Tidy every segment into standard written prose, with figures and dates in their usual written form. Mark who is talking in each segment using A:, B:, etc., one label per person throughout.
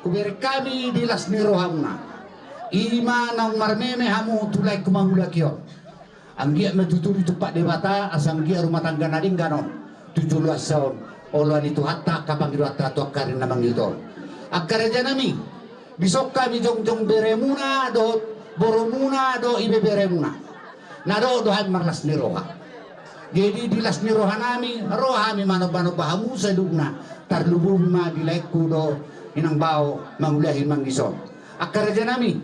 A: kuberi kami di lasniro hamna ima nang marmeme hamu tulai kumangula kion anggia metuturi tupak debata asanggia rumah tangga nading ganon 17 tahun oloan itu hatta kapangiru hatta tu akarin namang itu akaraja nami bisok kami jong beremuna do boromuna do ibe beremuna nado dohan marlas ni roha jadi di las ni roha nami mano bahamu sedugna tarlubuma di laiku do inang bau mangulahin mangison akaraja nami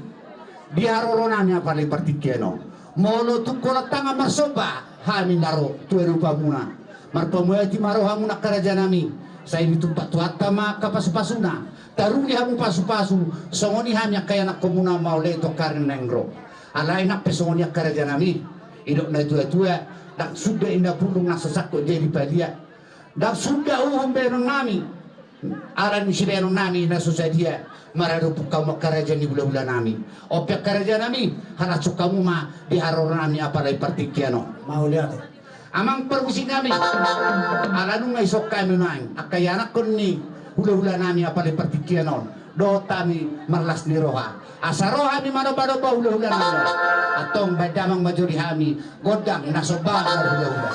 A: di haroronanya paling partikiano molo tukola tanga masoba hami naro tuerupa muna marpamuya di marohamu nakaraja nami saya ditumpat tuata maka pasu-pasuna taruni hamu pasu-pasu songoni hamya kaya nak komuna maule to karin nengro alai nak pesongoni akaraja nami idok na tua-tua dak sudah indah pulung nasasak kok jadi badia dak sudah berong nami aran berong nami na susadia marado kamu akaraja ni bulan-bulan nami opya akaraja nami halacu kamu ma di haror nami apalai partikiano
B: mau lihat
A: amang permisi kami alanu ngai sok kami nang akayana kon ni hula-hula nami apalai partikiano do tami marlas ni roha asaroha ni mano bado ba hula-hula nami atong badamang majuri hami godang nasobang hula-hula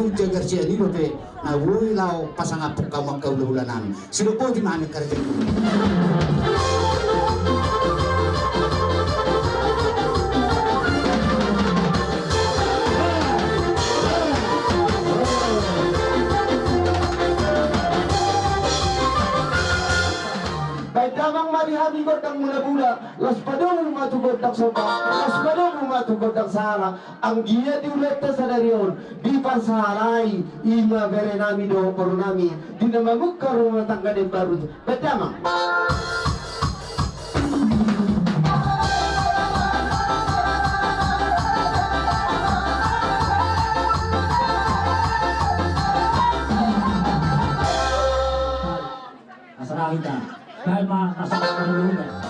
A: Tahu jagar sia ni dope na wui lau pasang apuk kamu kau ulanan. Silopo di mana kerja?
B: Damang marihami godang mula-mula las padong matu godang soba las padong matu godang sala ang gia diuleta sa darion di pasarai ima berenami do porunami di namamukka rumah tangga den baru bedamang
C: Asal kita dahil nasa kaluluwa.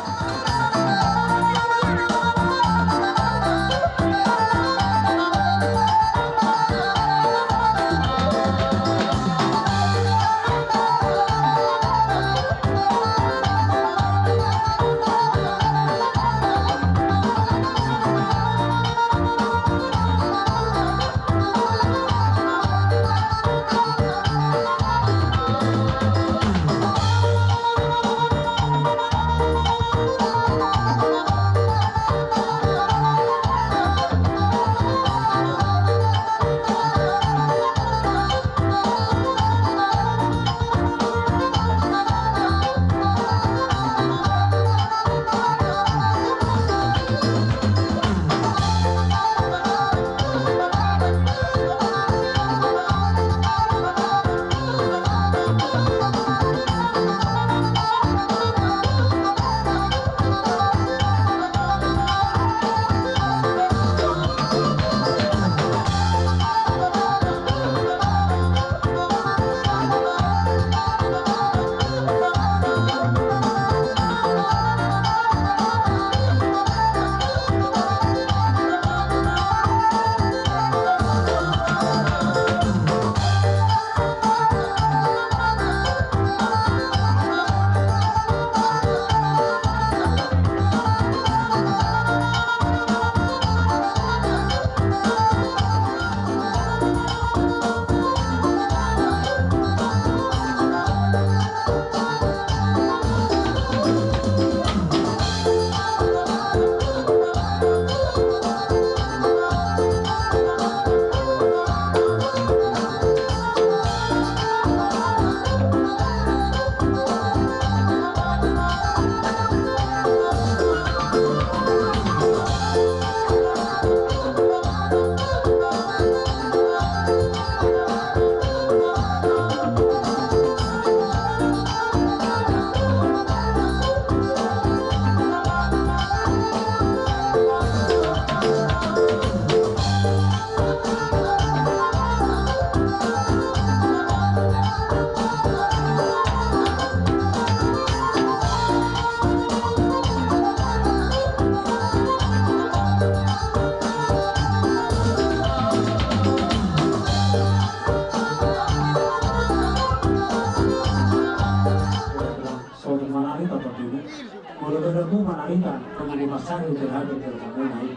C: passaggio terhadap berbangunan.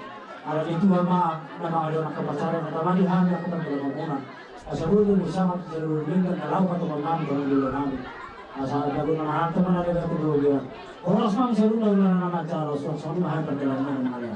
C: Ada itu memang ada kepasaran atau mandi hanya aku berbangunan. Asal bersama seluruh lingkungan dalam atau memang berbangunan. Asal ada guna teman ada yang kedua dia. Orang semua seluruh nama cara soal mahal perjalanan mana.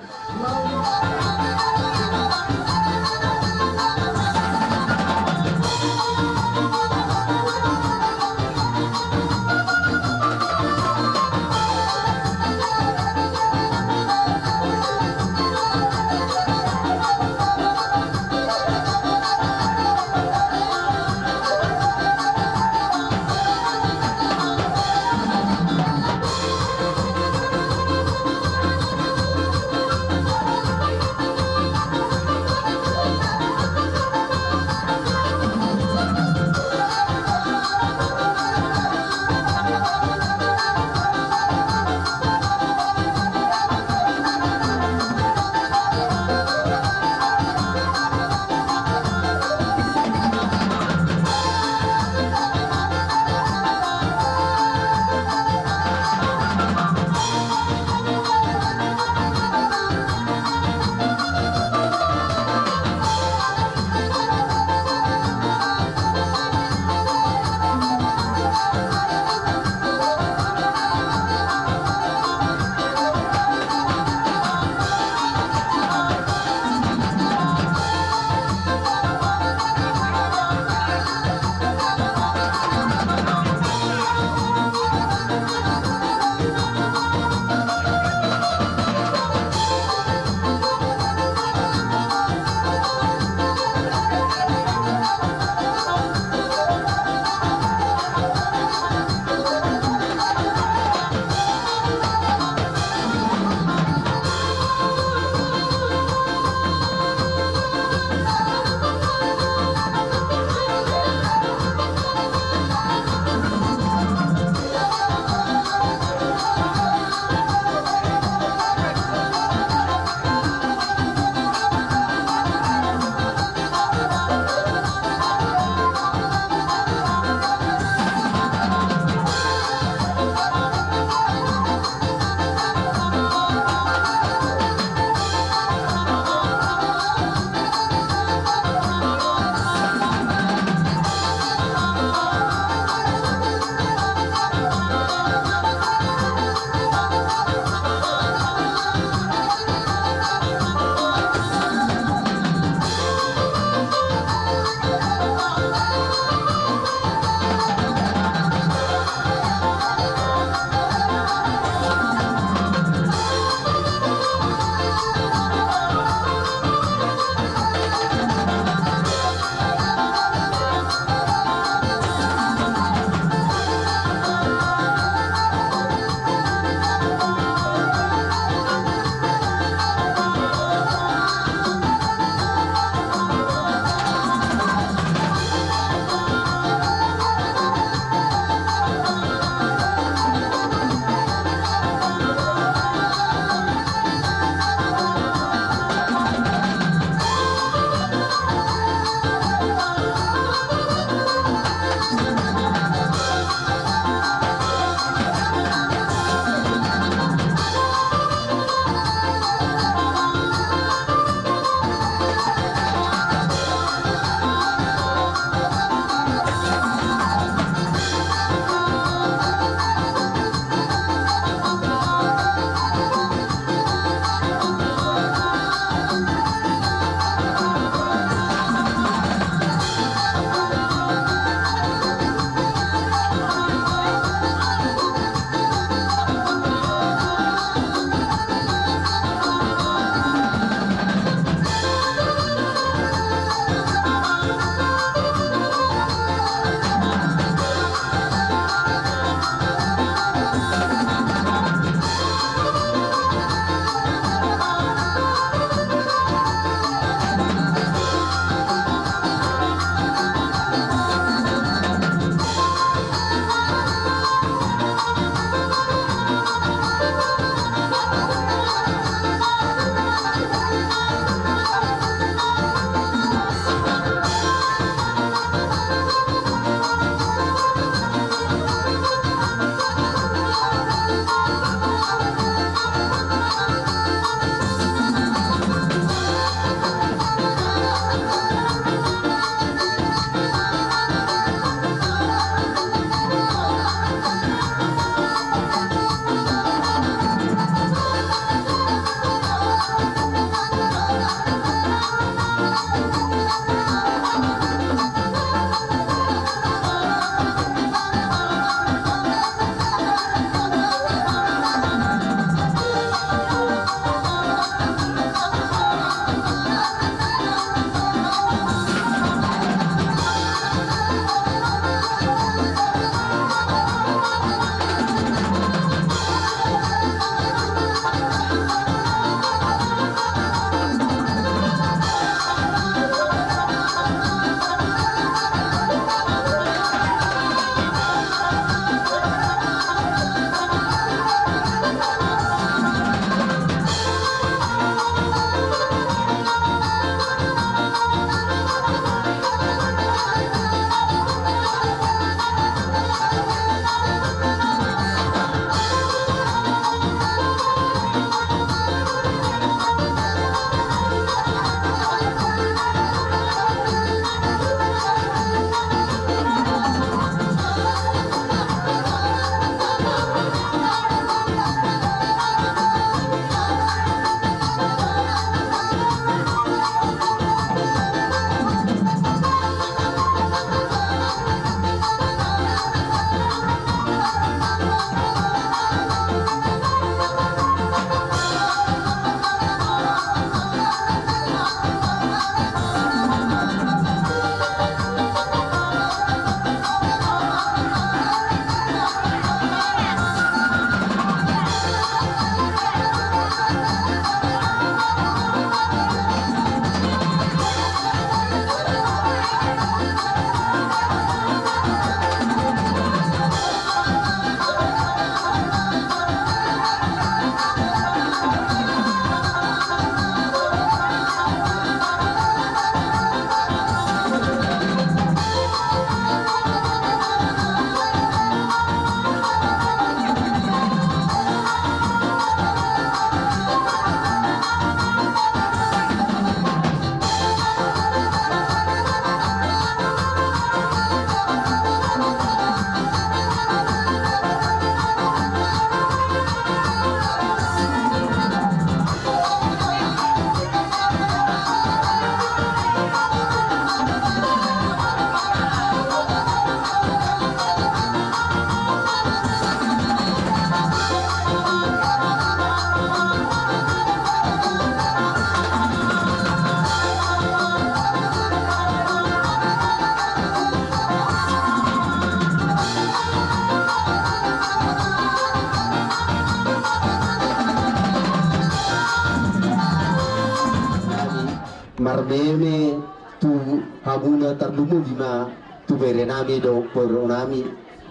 B: marmeme tu hamuna tardumu bima tu berenami do poronami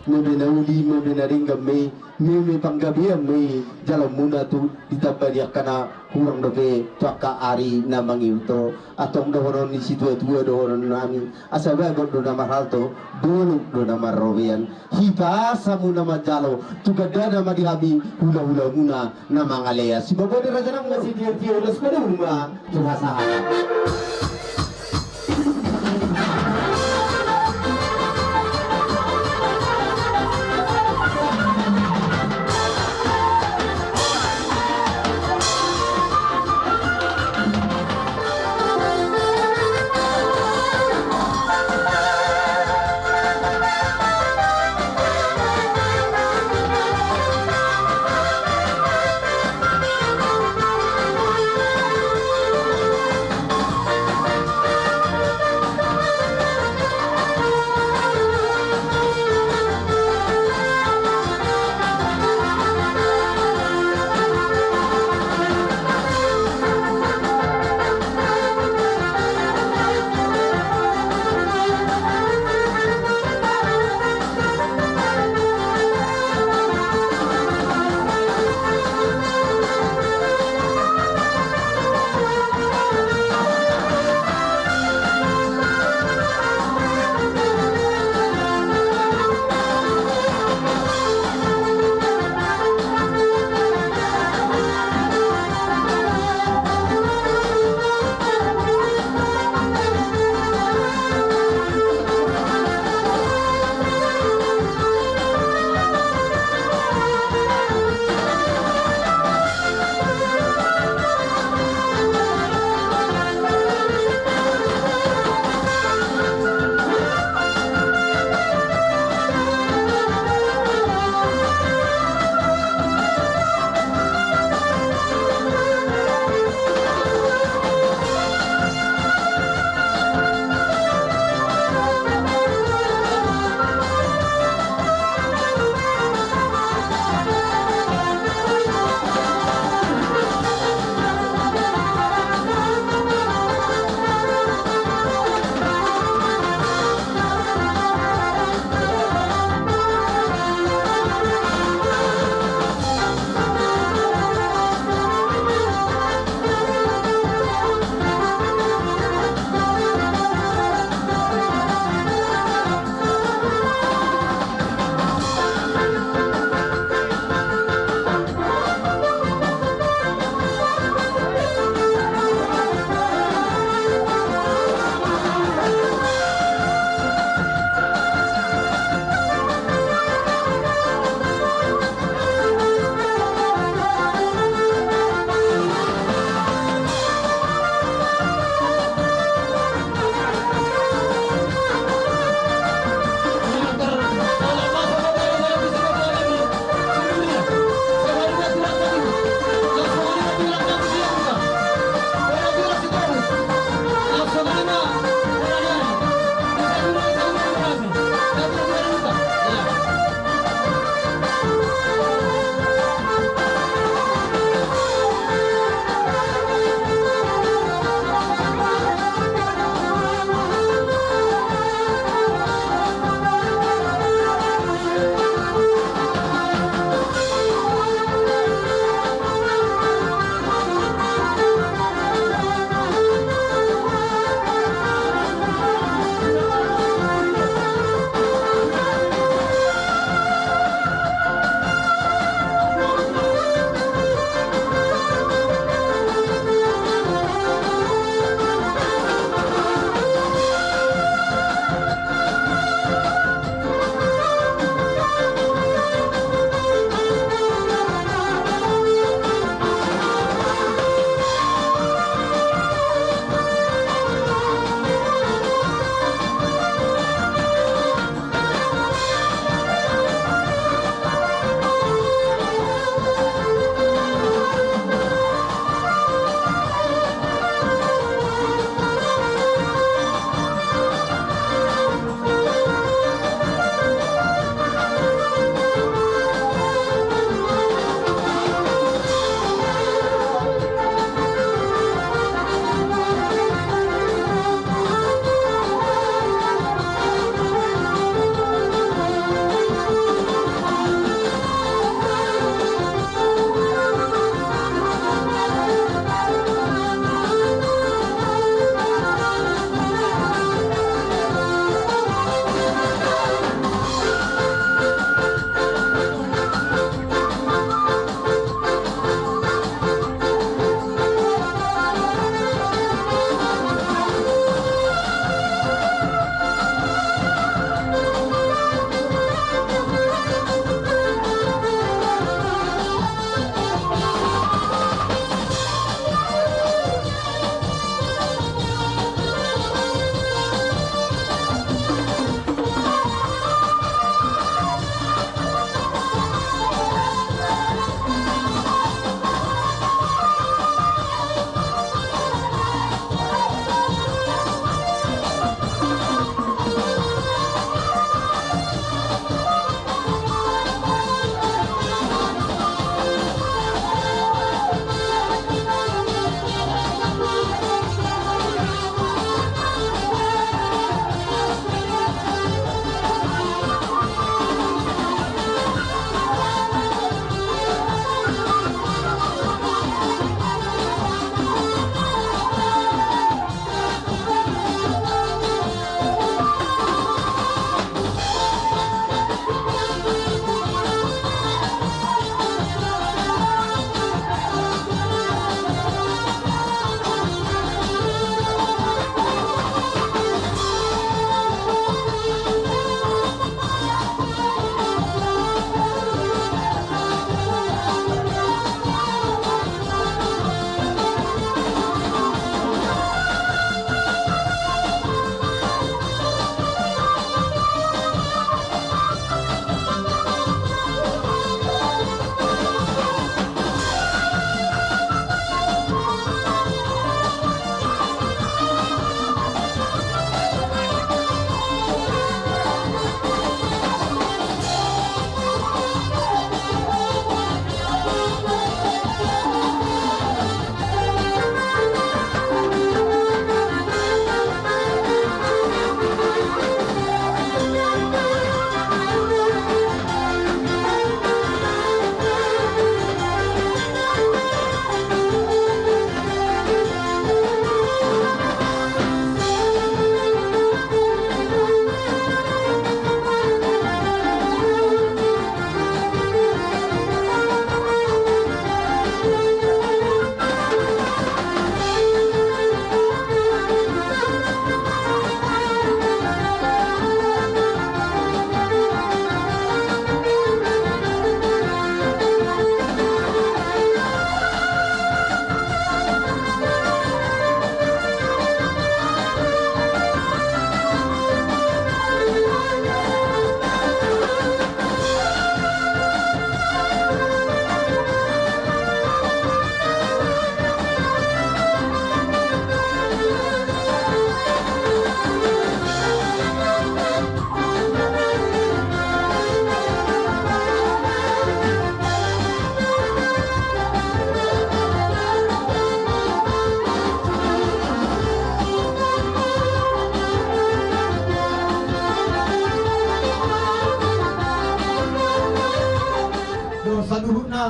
B: meme naudi meme naringam meme panggabiam me jalan muna tu ditabariak kana kurang dope tuaka ari na mangiuto atong dohoron ni situa tua dohoron nami asaga god do nama halto dulu do nama robian hipa samu nama jalo tu gada nama dihabi hula hula muna nama ngalea si babo de raja nama si dia dia ulas pada rumah tu hasaha.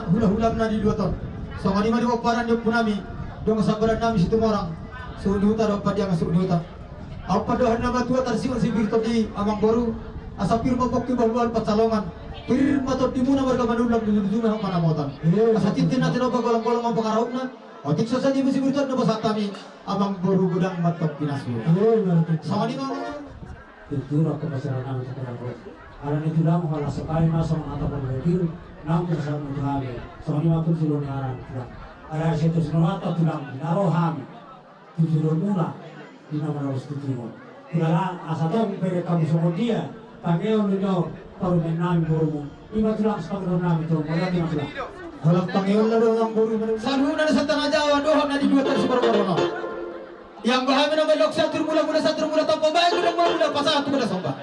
D: hula-hula na di 2 tahun. So kani mari paran yo punami dong sabaran nami situ orang. So di hutan apa dia masuk di hutan. Apa dohan nama tua tersiun si Victor di Amang Boru. Asa pirma pokki bahluan pacalongan. Pirma to timuna warga manulang di dunia mana motan. Asa tintin natin apa golong-golong ang pangaraupna. Otik sa di si Victor na basatami Amang Boru gudang matok pinasu. Sama ni mau.
C: Itu aku pasal nama sekarang. Aran itu lang wala sekali masuk atau berlebih. Nam bersama Tuhan. Soalnya aku suruh nyaran. Ada situ senota tulang naroham. Tujuh mula di nama harus tujuh. Kira asal dong beri kamu semua dia. Pakai orang tahu menami borumu. Ima tulang separuh nami tu. Mulai di mana?
D: Halak tangiol na daw ang Boru. Sabi na sa tanah Jawa doon na di 2 tahun separuh. Yang bahamin ang balok sa turmula tanpa baik udah mula pasal tu pada sombak.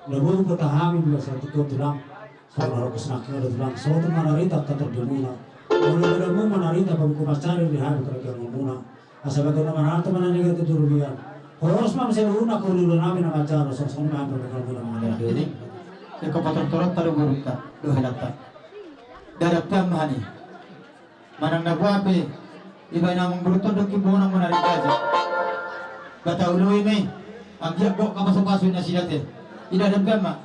C: Lalu ketahamin bila satu kau tulang, saudara kesanakin ada tulang, saudara manarita tetap dimuna. Kalau mau manarita pembuku pasari di hari kerja muna. Asal bagaimana manarita mana negara itu rubian. Horos mah masih luna kau lulu nabi nama cara sosok mah berkal muna mana
D: Ini kepatok torot taruh gurita, doa data. Darap tamani. Manang nagwape, iba namang bruto do kibuna mo narita aja. Bata uloy may, ang giyago kapaso-paso na sila te. Idadam kama,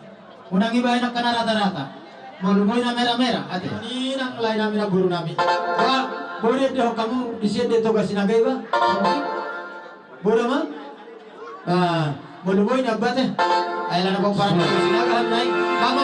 D: unang iba ay rata-rata. Malumoy na mera-mera, ate. Ini nang lain namin na guru namin. Ba, boleh deh kamu di sini dito ka sinagay ba? Boleh mah? Malumoy na ba te? Ay lang ako parang sinagahan na eh. Mama.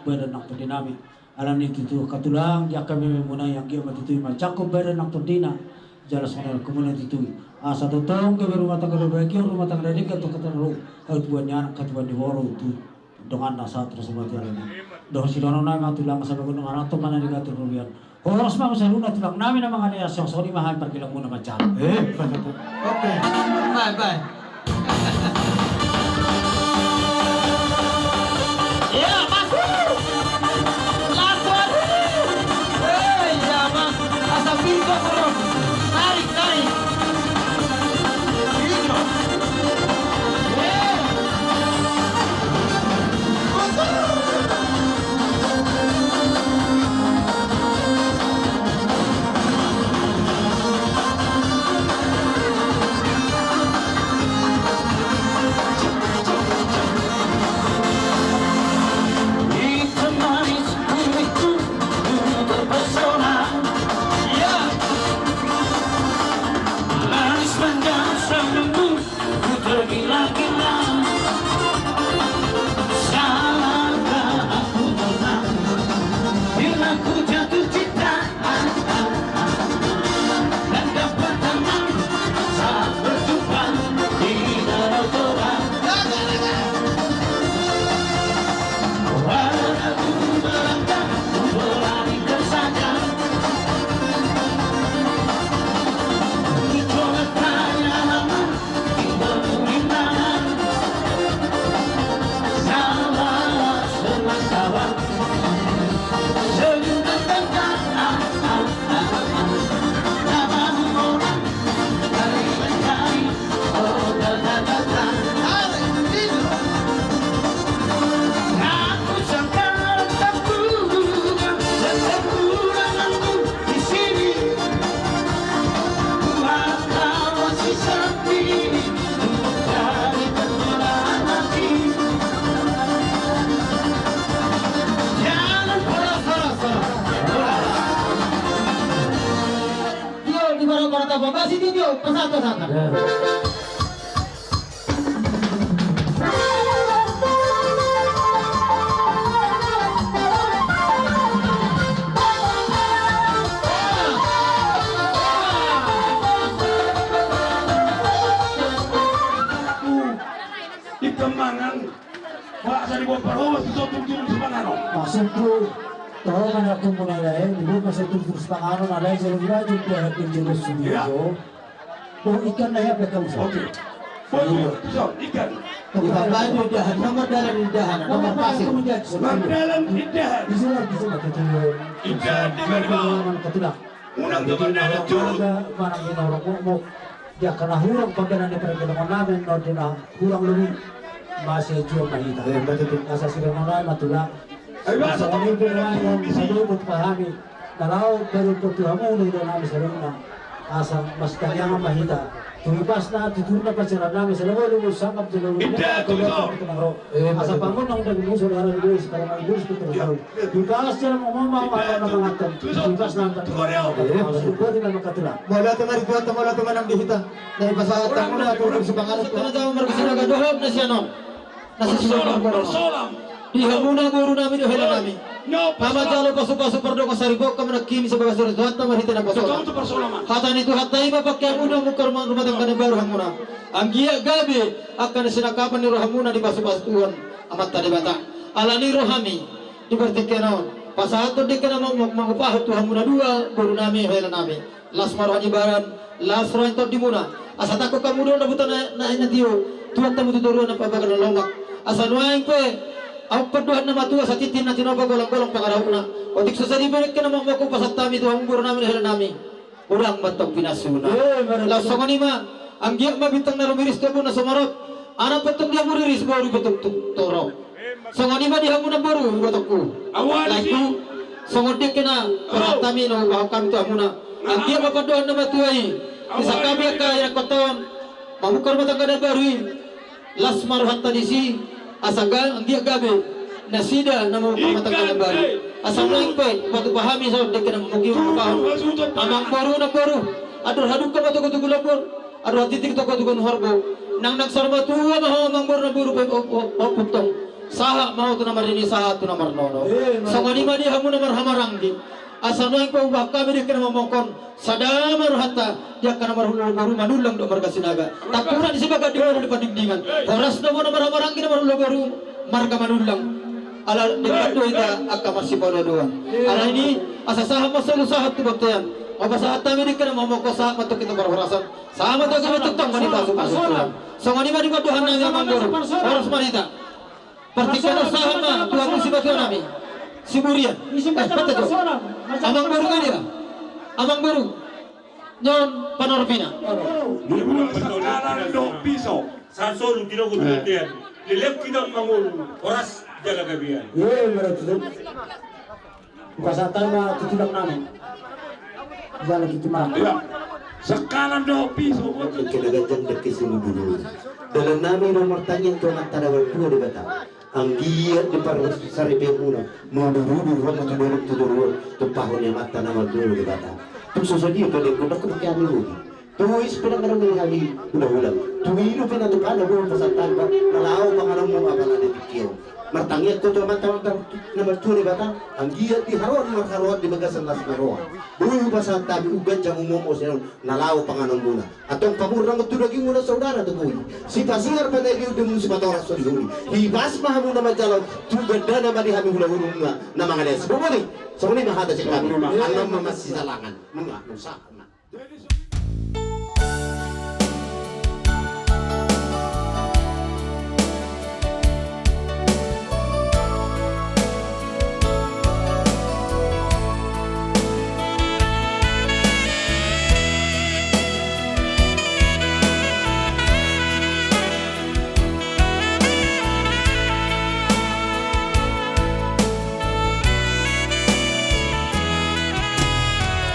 C: badan ng dinami. Alam ni itu katulang dia kami muna yang dia matitu macakup badan ng dina. Jelas mana kemudian itu asa totong ke rumah tangga bagi rumah tangga dari katu kata ru katuannya katuan di woro itu dengan nasa tersebut ya ini. Doh sidono na matulang sa bagun ng anak to mana di katu rubian. Oras ma masaluna tulang namin ang mga niya sorry mahal pergilang muna macam.
D: Oke. Bye.
E: Ya, Mas. Last one. Ya, Mas. Asa pintu bro. Tarik. Pintu. Masih video pesat-pesatan.
F: Di Kembangan, Pak Sari Bomparowa tutupin Sepanano.
C: Masuk tu tahu kan aku mulai dulu masih terus pangaron ada yang selalu rajin dia hadir jelas studio. Oh ikan dah ya pegang
F: Oke. Foto, ikan.
D: Ibabanya udahan, nomor dalam udahan, nomor pasir.
F: Dalam indahan.
C: Di sana betul.
F: Ikan di mana?
C: Ketulah.
F: Unang teman dalam curut.
C: Mana kita orang mau dia kena hurang pagkanan di perkenalan namin no dina hurang lebih masih jual mahita. Asa sila na matula. Sa kami pinayan sa lubot pahami. Kalau baru pertuamu ulo namin sa luna. Asa mas kanyang mahita. Tumipas na titur na pasaran namin sa labo lubos sangkap sa labo. Asa pamun ang nagmuso na rin guys para mag-gusto ko rin. Tumipas siya ng umama na mga tan. Tumipas na ang tan. Pwede na makatula.
D: Wala tumari kuat wala tumanang dihita. Dari pasahatan mo na tulog sa pangalan ko na tayo markasinaga dohop na siya no. Nasa
F: Bersolam,
D: siya
F: bersolam.
D: Dihamuna guru namin dohela namin.
F: No,
D: Mama jalo pasu-pasu perdo ka saribok ka manakimi sa bagas surat tuhat na marita na
F: Kamu
D: pasola.
F: tuh bersolaman.
D: Hatan itu hatai mapakya muna mukar rumah tangga ni baru hamuna. Ang giya gabi akan sinakapan ni rohamuna di basu-basu Tuhan amat tadi bata. Alani rohami di bertikanaon. Pasahato di kana mangupahot Tuhan muna dua guru nami hela nami. Las marwani baran, las roh di muna. Asa tako kamu do na buta na inatio. Tuhan tamu tuturuan na pabagan lomak. Asa nuaing pe ang paduhan na matuwa sa titin na tinapa golang-golang pangaraw na. O tik sasari balik ka namang mako pasatami ito ang guru namin hela nami. Urang matog pinasuna. Laso ko nima, ang giyak mabitang na rumiris ka mo na sumarot. Anak patog dia muriris baru betul toro. So nga nima diha mo na baru batok ko.
F: Awal
D: Like
F: sih.
D: ko, songodik ka na paratami no bahau kami to muna. Ang giyak mapaduhan na matuway. Isa kami ka ya koton. Mamukar matang kada baru. Las maruhan tadisi. Asagal ang dia gabi nasida na mga pamatang na baru. Asang naik pe batu pahami sa dek na mugi mabahon. Amang baru na baru. Adur haduk ka batu kutu labor. Adur titik to kutu harbo. Nang nagsarba tuwa maho amang baru na baru pe oputong.
E: saha mau tu nomor ini saha tu nomor nono. Sangani mani hamu nomor hamaranggi. Asal yang kau bakal beri kena memongkon sadamar hatta dia kena nomor baru manulang do marga sinaga. Tak kurang disebabkan dia di pandingan. Horas nomor hamaranggi nomor baru marga manulang. Ala dekat tu ita akan masih pada doang. Ala ini asa saha masal saha tu baktian. Apa saat kami kena memongkon saha untuk kita berhorasan. Sama tu kami tukang wanita suka. Sangani mani Tuhan yang manggur. Horas wanita. Pertikaian sahaja dua musibah nami. Siburian. Betul tu. Amang baru kan dia. Amang baru. Nyon Panorpina.
F: Sekarang do piso.
G: Sansol tidak kutulian. Lelep tidak mangul. Oras jaga kebian.
C: Ye mereka kasatan mah tidak nama. Jangan kita marah.
F: Ya. Sekarang do piso.
B: Kinagatan dekat sini dulu. Dalam nama nomor tanya tu antara berdua di Batam. Anggiat di parus saripe muna menurut rumah tudurur tempahun yang mata nama dulu di Batam. Tu sesuatu kalau kita kepakai anu lagi. Tu sebenarnya orang kali udah. Tu hidup pernah tu kan ada pesan tanpa melau pengaruh mu apa lagi pikir. Martangnya tu mata nama dulu di Batam. Anggiat di haruan di bagasan las meroa. Dulu pesan tabi ugan jangan umum osean nalau pengaruh muna. Atau pamurang tu lagi muna saudara tu koi. Si pasingar pandai dia udah musim atau orang sendiri. Hibas mahamu nama jalan tu ganda nama di hami hula hurungnya nama ngades. Bukoni, sebelum ini mahada cekap. Anam masih salangan. Munga nusa.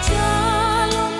H: Jalur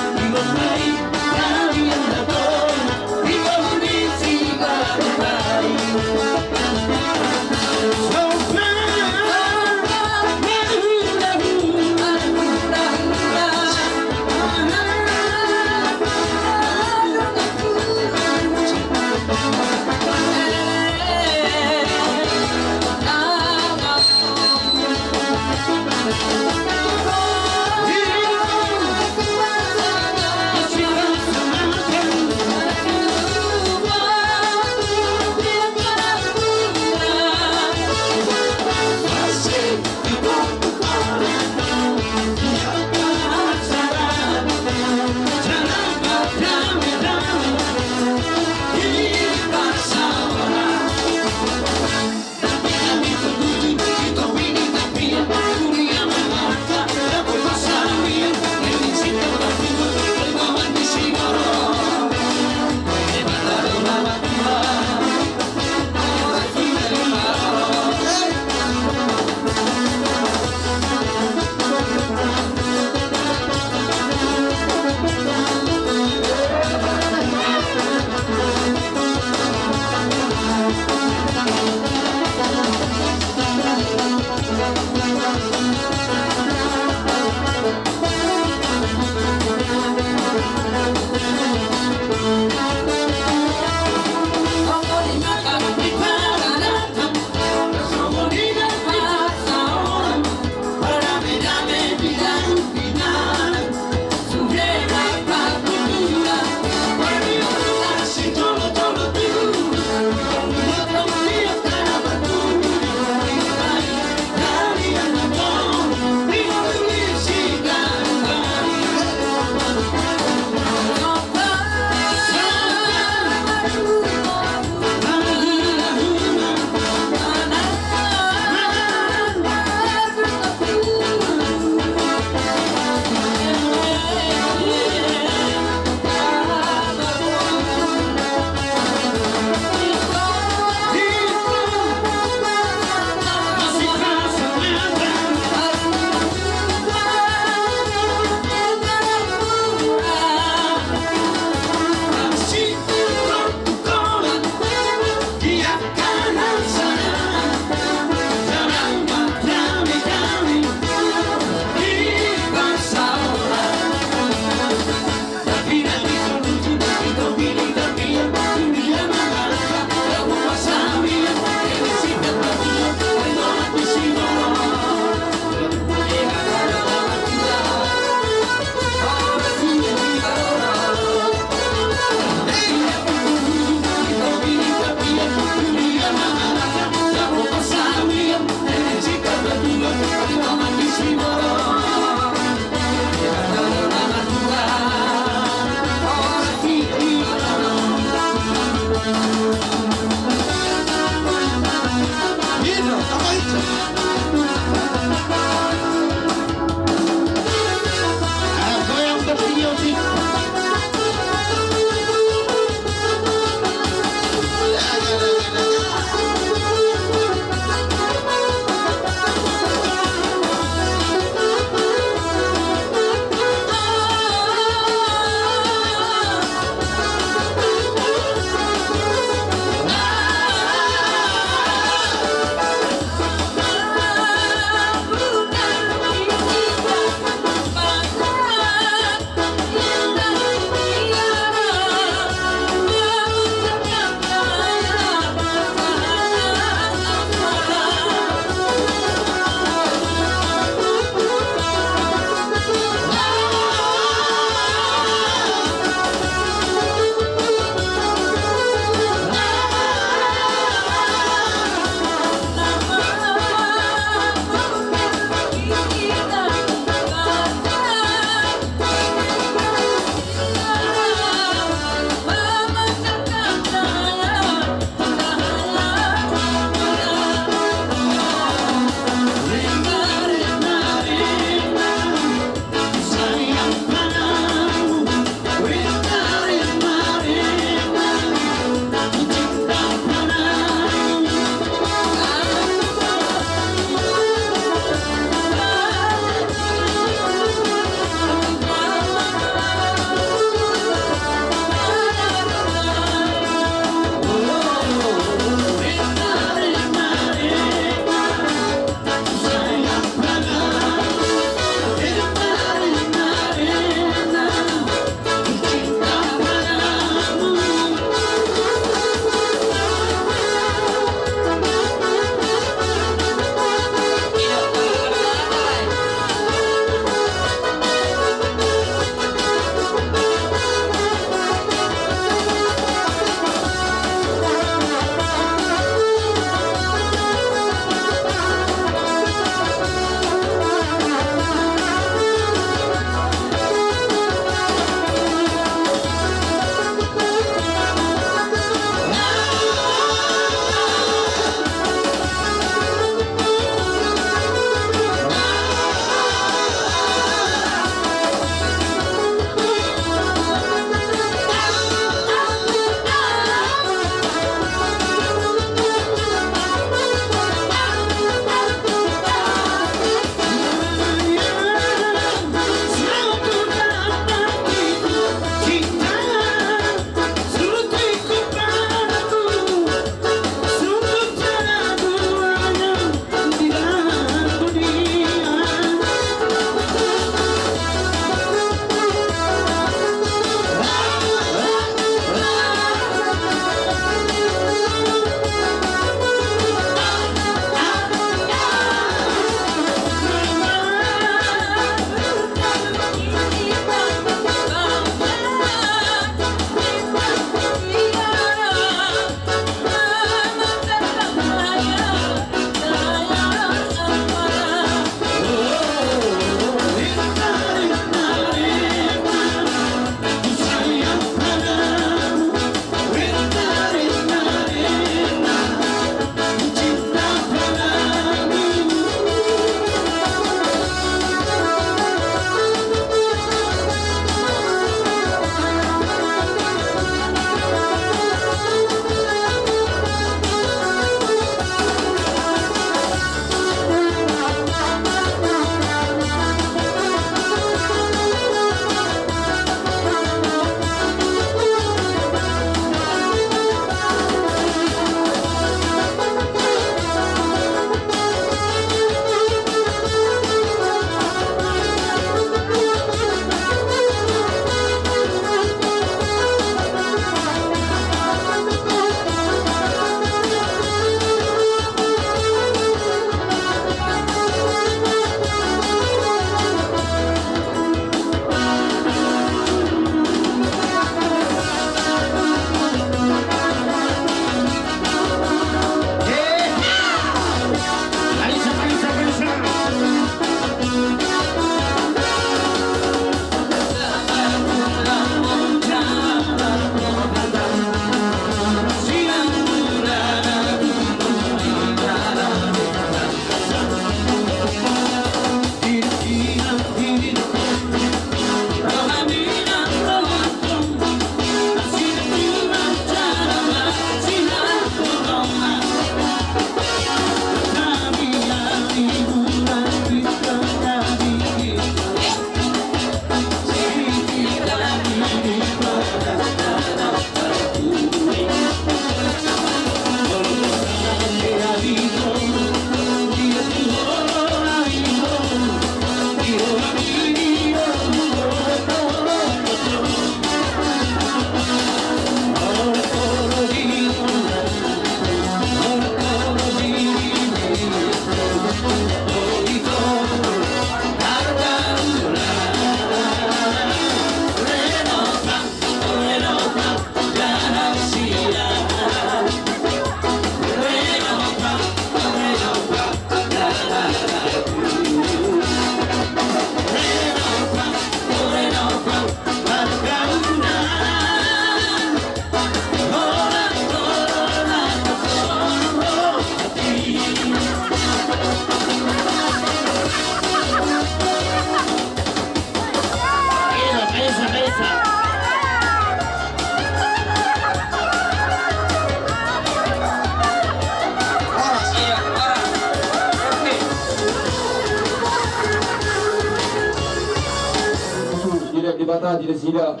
H: bata di sida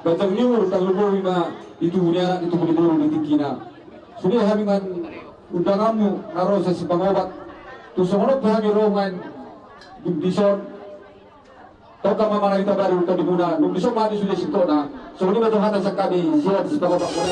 H: batang nyur tang lubu ma itu bunya itu bulu bulu di tikina sudah hamingan undanganmu naro sa si pangobat tu songonot hami roman dison toka mama kita baru to di muna nung dison mati sudah sitona so ni ba to hata sa kami siya si pangobat mo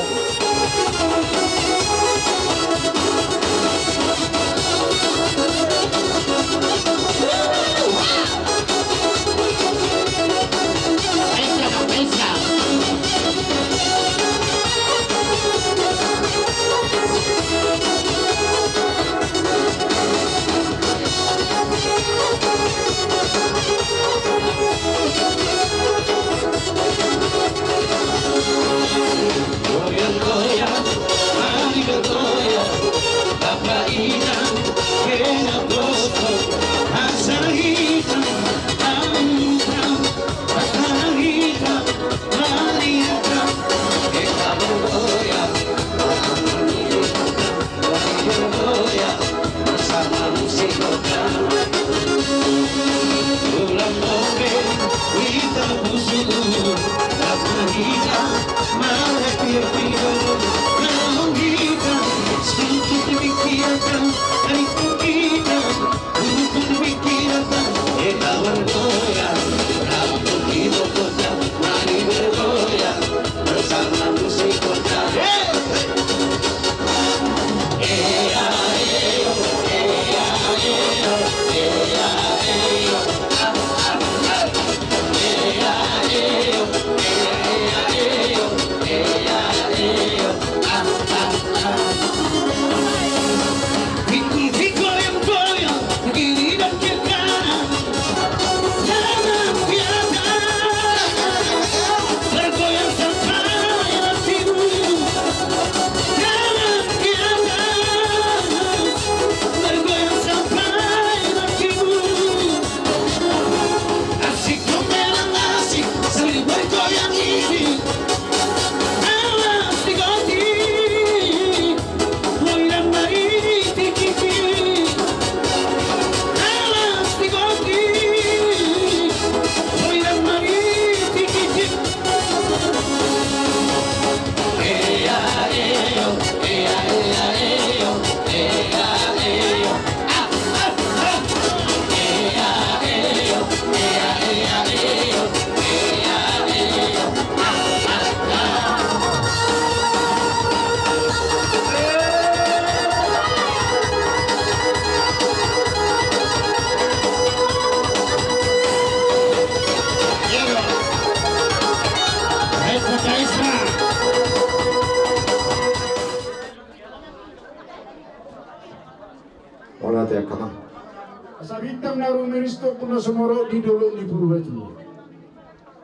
I: Sabitang narumiristo kuna sumoro di dulu di Purwatu.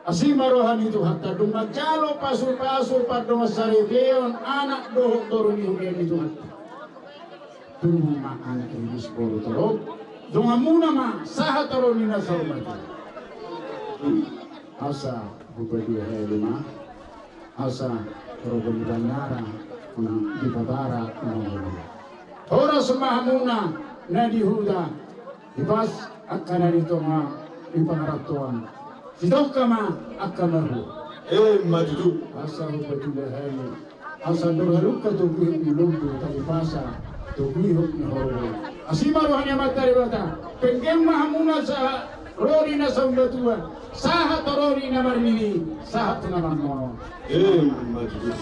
I: Asimarohan itu hatta dumacalo pasur-pasur pada masaribeon anak dohok torun ihugen itu hatta. Tuma anak ini sepuluh torok. Dungamuna ma saha torun ina saumatu. Asa bupati helima. Asa torobon banyara di babara ora semahamuna na dihuda ibas akan dito nga ipangaratuan sidok kama akamahu
B: majudu
I: asa bupati helima asa dorhaluk ka tuguhip ni lumbu talipasa tuguhip ni horo asimaru hanya matari bata penggem mahamuna sa rori na sambatuan sahat rori na marmini sahat na marmono
B: majudu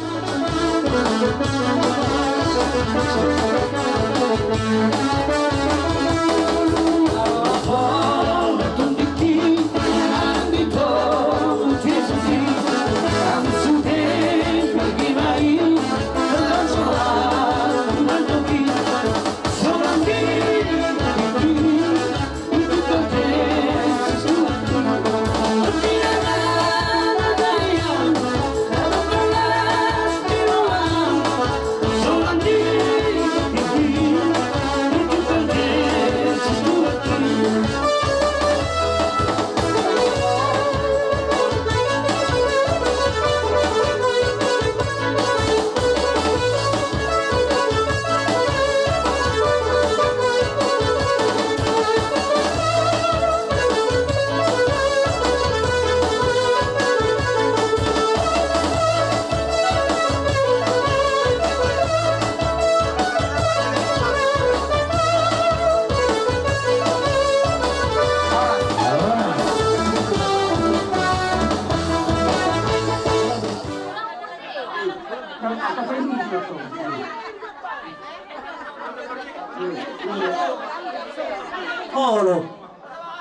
C: Oh lo,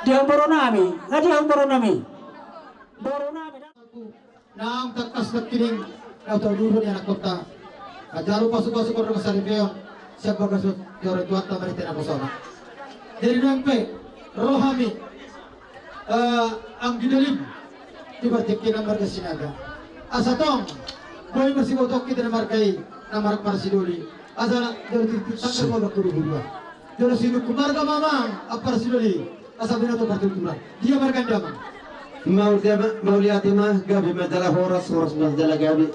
C: dia baru nami, nggak dia baru nami. Baru nami.
D: Nang takas na kining na dulu ni anak kota. Ajaru pasok-pasok ko sa Ribeon. Siya bagasot yore tuwata marite na posona. Dari nampe rohami ang gidalim tiba-tiba na marga sinaga. Asatong boy masih botok kita na markai na mark para sidoli. Asa dari titik mo na kuru-kuru. Dari sinu kumarga mamang apar sidoli. Asa binato partutura. Dia marga ndamang.
B: Mauliati mah gabi majalah horas majalah gabi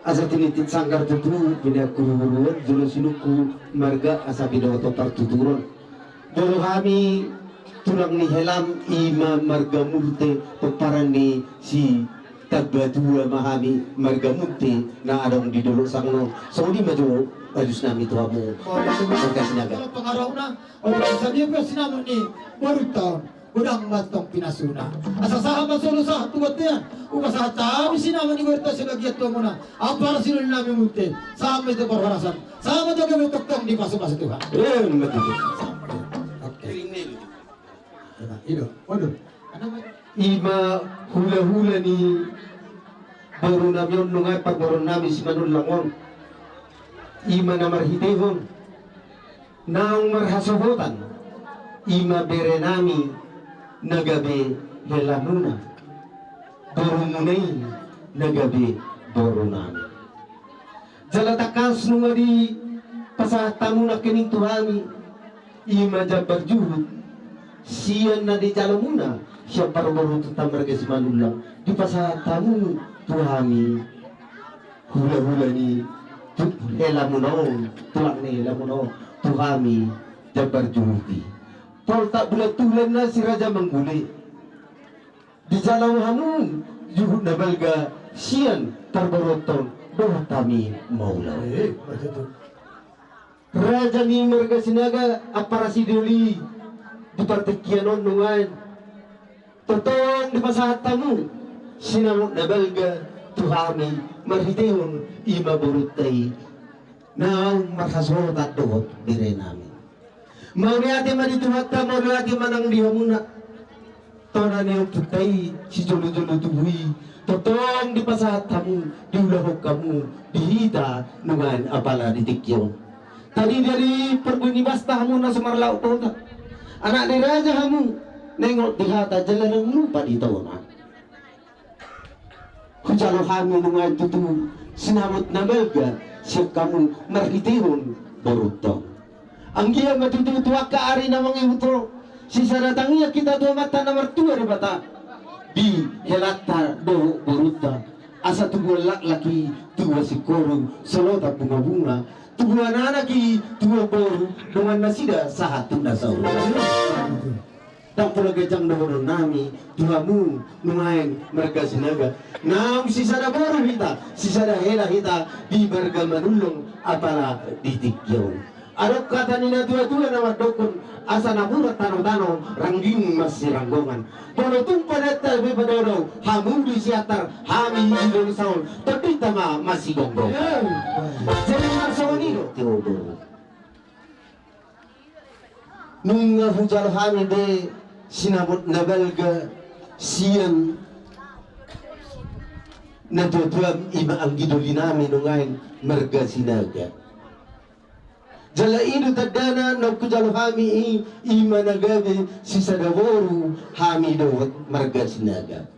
B: asa tinitit sanggar tutu bina kururuan jolo sinuku marga asa bidoto partuturon jolo kami tulang ni helam ima marga multe peparan ni si tagbadua mahami marga multe na adong di dolo sangno so di maju harus nami tuamu marga sinaga
D: kalau pengaruh na orang sadia pa sinamo ni baru tahun udang matong pinasuna asa sahabat solo sa tugot yan uga sa tabi sinama ni berta sila giat muna apar sila namin munte sama itu perharasan sama itu kami toktong di pasok-pasok Tuhan oke ini waduh
B: ima hula-hula ni baru namin nungay pag baru namin si Manul Langon ima na marhitehon naong marhasohotan ima bere nami nagabi helamuna baru munay nagabi baru nami jalatakas nunga di pasahatamu na kining tuhami ima jabar juhud siyan na di jalamuna siya paru-baru tatamar kasi manulang di pasahatamu tuhami hula-hula ni helamuna tulak ni helamuna tuhami jabar juhudi Paul tak bulat-tulan na si Raja Mangguli. Di jalaw hanun, juhud na balga, siyan, tarbaroton, doh kami maulaw. Raja ni Marga Sinaga, aparasidoli, di partikianon nungan. Totong di pasahat tamu, sinamot na balga, tuhami, marhitehon, ima burutay, na marhasot at dohot, dire namin. Mauriati man ituhatta, mauriati man ang lihamuna. Tona niyong tutay, si jolo-jolo tubuhi. Totong di pasahat kamu, diulahok kamu, dihita, nungan apala ditikyo. Tadi dari perguni basta kamu na sumarlaw to. Anak ni Raja kamu, nengok dihata, jalan ang lupa di taon. Kujalo kami nungan tutu, sinamot na belga, siya kamu marhitihon, borutong. Ang giya matutuwa ka ari na mga iutro si saratangnya kita dua mata nomor 2 di bata di helata do boruta asa tubuh laki tua si korong selota bunga-bunga tubuh anak tua boru dengan nasida sahatu nasau tak pula gajang dono nami tuamu numain mereka sinaga nam si sada boru hita si sada hela hita di marga manulong apala ditikyo. Arok kata nina tua-tua nama dokon asa naburat tano-tano rangging masih ranggongan. Polotung pada tabi padodo hamu di siatar hami ilon saul tapi tama masih gonggong. Jadi marsawani do Teodoro. Nung hujal hami de sinabot na belga siyan na tua ima ang giduli namin nungain marga sinaga. Jala idu tadana nagkujalo kami ima nagabi si sadaboru hami do marga sinaga.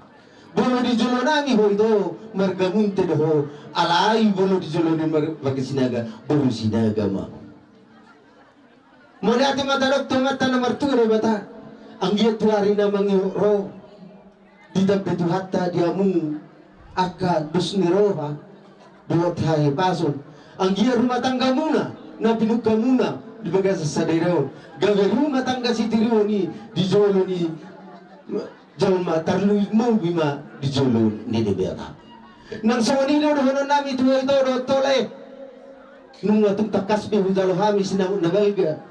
B: Bolo di jolo nami ho ito marga munte do alay bolo di jolo ni marga sinaga bolo sinaga ma. Mula ati matarok tumata na martura bata ang giat tuari na mangiro di tabetu hatta diamu aka dusniroha buat hai pasun ang giat rumah tangga muna na pinuka muna di bagas sa dairaw gawe rumah tangga si tiriw ni di jolo ni jalma tarlu mo bima di jolo ni debeta nang sawanilo do hono nami tuwa ito do tole nung atong takas pe hujalo hami sinamot na galga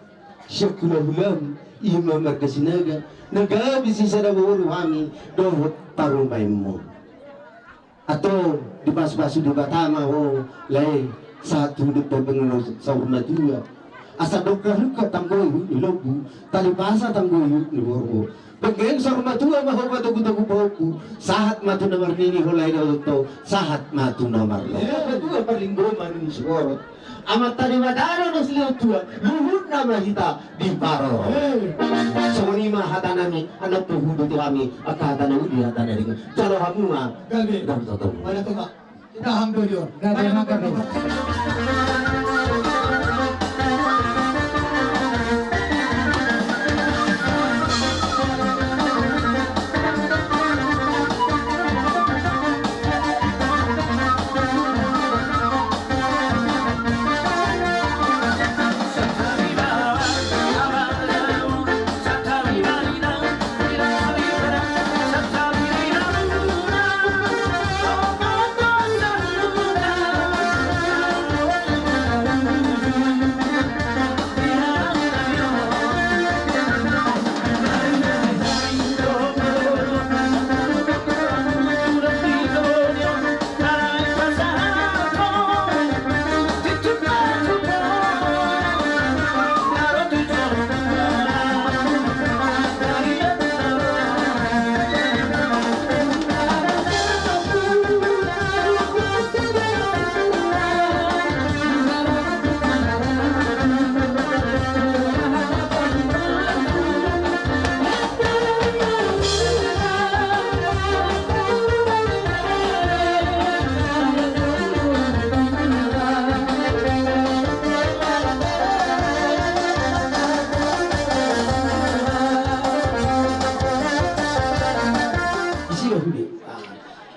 B: siya kulahulam ima marga sinaga nagabi si sadaboro hami do tarumay mo ato di pas-pasu di batama ho lay satu depan pengelos sauna juga asa dokter luka tanggoy ni lobu tali pasa tanggoy ni borgo pengen sauna tua mah hoba tugu boku sahat matu namar nini hulai daw to sahat matu namar lo dua paling goman ni siguro amat tadi madaro na sila tua luhut nama kita di paro so ni mah hatanami anak puhudo ti kami akata na udi hatana ringo jalo hamu mah
D: Gabi.
B: dam to
D: Mana tu mak? Kita hangdo dia.
E: Gabi,
D: Mana
E: gabi.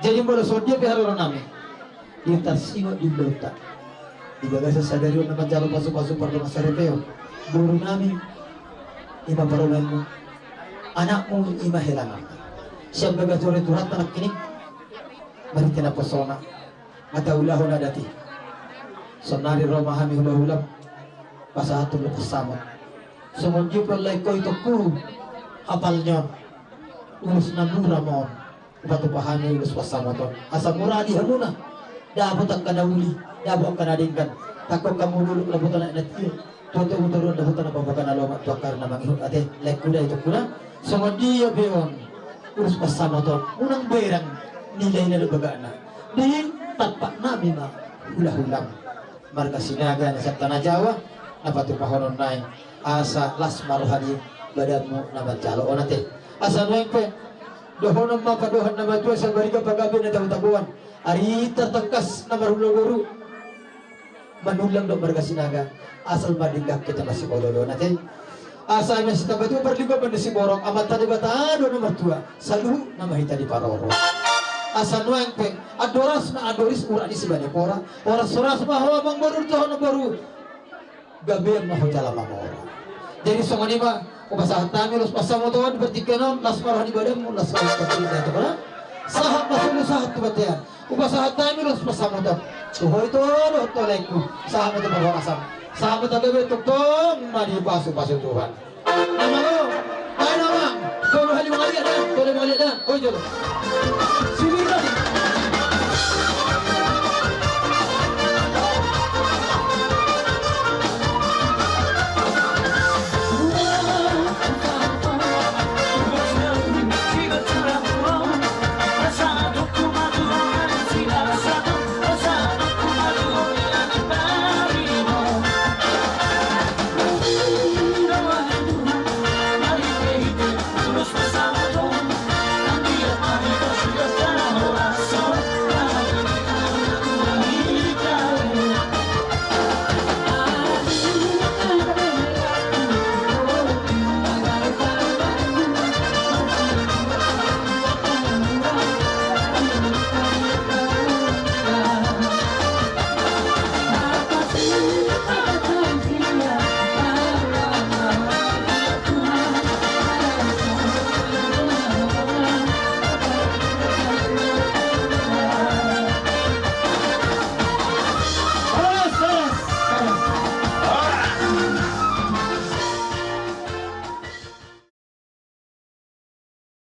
E: Jadi bola sodia pe haro nami. Dia tarsino di lota. Di bagasa sadari na jalo pasu-pasu parlo masarepeo. Buru nami ima parolanmu. Anakmu ima helangan. Siap baga tore turat tanak kini. Mari tina pesona. Mata ulah na dati. Sonari romahami hula-hula. Pasahatul lepas Semonji perlai ko itu kuru. Hafalnya. Urus namura mohon. Batu pahami ulus pasama ton asa murah di hamuna dapat ang kanawuli dapat ang kanadingkan takok kamu dulu labutan na natir toto utoro dapat na pabakan alomat tuakar na manghihut ate like kuda itu kuda sama dia beon urus pasama ton unang berang nilai na lubagana di tapak nabi ma hula-hulang marga sinaga sa tanah Jawa napatu pahonon nai asa las maruhadi badanmu na jalo onate asa nuengpe dohonan mapadohan nama tua sa bariga pagabi na tabuan ari tertengkas na maruloguru manulang do marga sinaga asal madingak kita masih bololo natin asa masih tabatu berliba pada si borong amat tadi batado nomor tua salu nama hita di paroro asa nuang pe adoras na adoris ura di sebane pora ora soras bahwa bang baru dohon baru gabian maho jala mamora jadi songoni ba Upasahat kami los pasamo tuan bertikanon las marah di badanmu las marah di badanmu tu kan sahat masuk sahat tu batian upasahat kami los pasamo tuan tuhoi tu lekku sahat itu bawa asam sahat itu betul tong mari pasu Tuhan nama lo nama kau hari mengalir dah kau boleh dah oi jolo